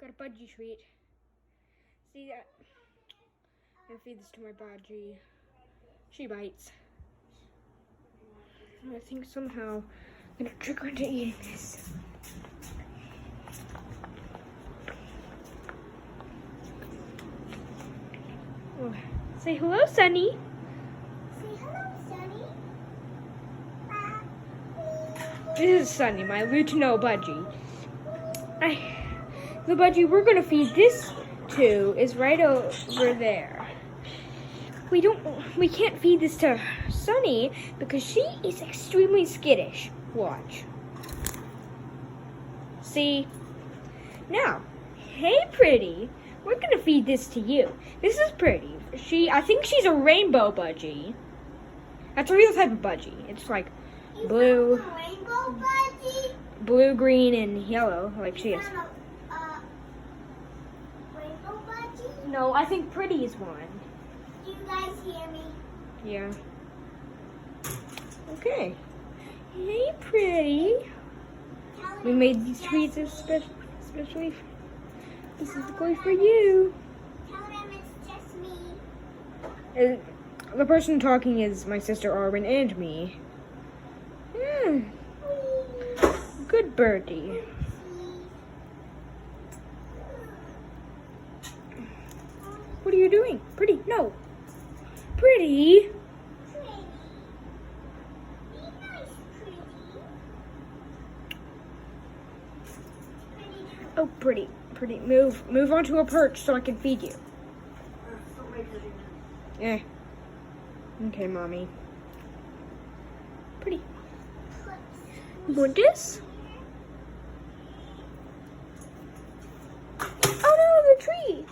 Got a Budgie Tweat. See that? I'm gonna feed this to my Budgie. She bites. I think somehow I'm gonna trick her into eating this. Oh, say hello, Sunny. Say hello, Sunny. This is Sunny, my Lutino Budgie. The Budgie we're gonna feed this to is right over there. We can't feed this to Sunny because she is extremely skittish. Watch. See? Now, hey Pretty, we're gonna feed this to you. This is Pretty. I think she's a rainbow Budgie. That's a real type of Budgie. It's like blue, Rainbow Budgie? blue, green, and yellow, like she is. Rainbow Budgie? No, I think Pretty is one. Do you guys hear me? Yeah. Okay. Hey, Pretty. We made these tweets especially specifically for you. Tell them it's just me. And the person talking is my sister Arwen and me. Good birdie. What are you doing? Pretty, no. Pretty. Pretty. Be nice, Pretty. Oh, Pretty. Pretty, move onto a perch so I can feed you. Eh. Okay, Mommy. Pretty. You want this? Oh no, the tree!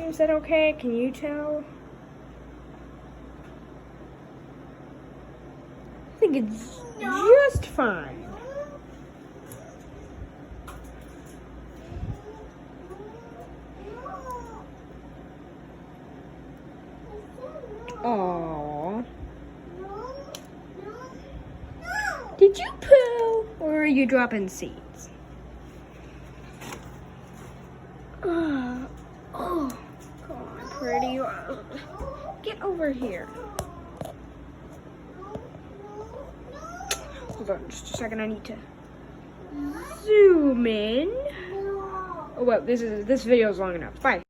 Is that okay? Can you tell? I think it's just fine. Aww. Did you poo? Or are you dropping seeds? Oh, God, Pretty. Get over here. Hold on just a second. I need to zoom in. Oh, well, this video is long enough. Bye.